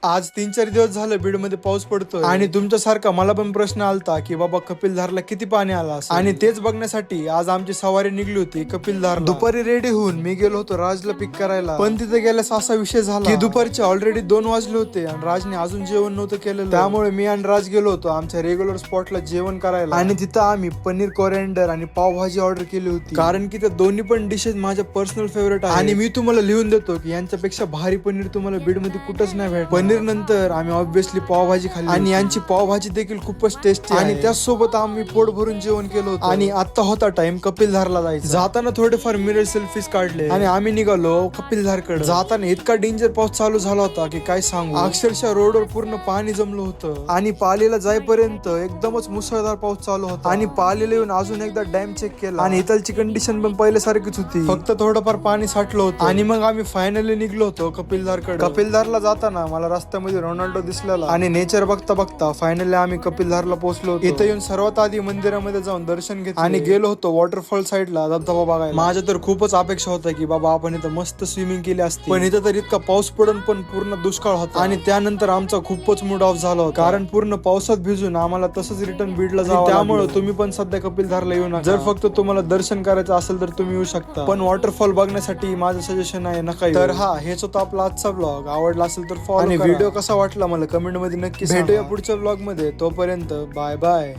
आज 3-4 दिवस झालं बीड मध्ये पाऊस पडतोय आणि तुमच्यासारखा मला पण प्रश्न आलता की बाबा कपिलधारला किती पाणी आला असेल आणि तेच बघण्यासाठी आज आमची सवारी निघली होती कपिलधार. दुपारी रेडी होऊन मी गेलो होतो राजला पिक करायला, पण तिथे गेल्यास असा विषय झाला की दुपारचे ऑलरेडी 2 वाजले होते आणि राजने अजून जेवण नव्हतं केलेलं. त्यामुळे मी आणि राज गेलो होतो आमच्या रेग्युलर स्पॉटला जेवण करायला आणि तिथं आम्ही पनीर कोरिअँडर आणि पावभाजी ऑर्डर केली होती, कारण की त्या दोन्ही पण डिशेस माझ्या पर्सनल फेवरेट आहे आणि मी तुम्हाला लिहून देतो की यांच्यापेक्षा भारी पनीर तुम्हाला बीड मध्ये कुठंच नाही भेटणार. पनीर नंतर आम्ही ऑब्विसली पावभाजी खाल्ली आणि यांची पावभाजी देखील खूपच टेस्टी आणि त्याचसोबत आम्ही पोट भरून जेवण केलं होतं. आणि आता होता टाइम कपिलधारला जायचा. जाताना थोडेफार मिरर सेल्फीज काढले आणि आम्ही निघालो कपिलधारकडे. जाताना इतका डेंजर पाऊस चालू झाला होता की काय सांगू, अक्षरशः रोडवर पूर्ण पाणी जमलं होतं आणि पालीला जाईपर्यंत एकदमच मुसळधार पाऊस चालू होता. आणि पालीला येऊन अजून एकदा डॅम चेक केला आणि इथलची कंडिशन पण पहिल्यासारखीच होती, फक्त थोडंफार पाणी साठलं होतं. आणि मग आम्ही फायनली निघलो होतो कपिलधारकडे. कपिलधारला जाताना मला रस्त्यामध्ये रोनाल्डो दिसलेला आणि नेचर बघता बघता फायनली आम्ही कपिलधारला पोहोचलो. इथे येऊन सर्वात आधी मंदिरामध्ये जाऊन दर्शन घेतले आणि गेलो होतो वॉटरफॉल साईडला धबधबा बघायला. माझ्या तर खूपच अपेक्षा होत्या की बाबा आपण इथं मस्त स्विमिंग केली असती, पण इथं तर इतका पाऊस पडून पण पूर्ण दुष्काळ होता. आणि त्यानंतर आमचा खूपच मूड ऑफ झाला होता, कारण पूर्ण पावसात भिजून आम्हाला तसंच रिटर्न बीडला जावं. त्यामुळे तुम्ही पण सध्या कपिलधारला येऊ नका. जर फक्त तुम्हाला दर्शन करायचं असेल तर तुम्ही येऊ शकता, पण वॉटरफॉल बघण्यासाठी माझं सजेशन आहे नका येऊ. तर हेच होता आपला आजचा व्लॉग. आवडला असेल तर फॉलो आणि व्हिडिओ कसा वाटला मला कमेंट मध्ये नक्की भेटूया पुढच्या व्लॉग मध्ये. तोपर्यंत बाय बाय.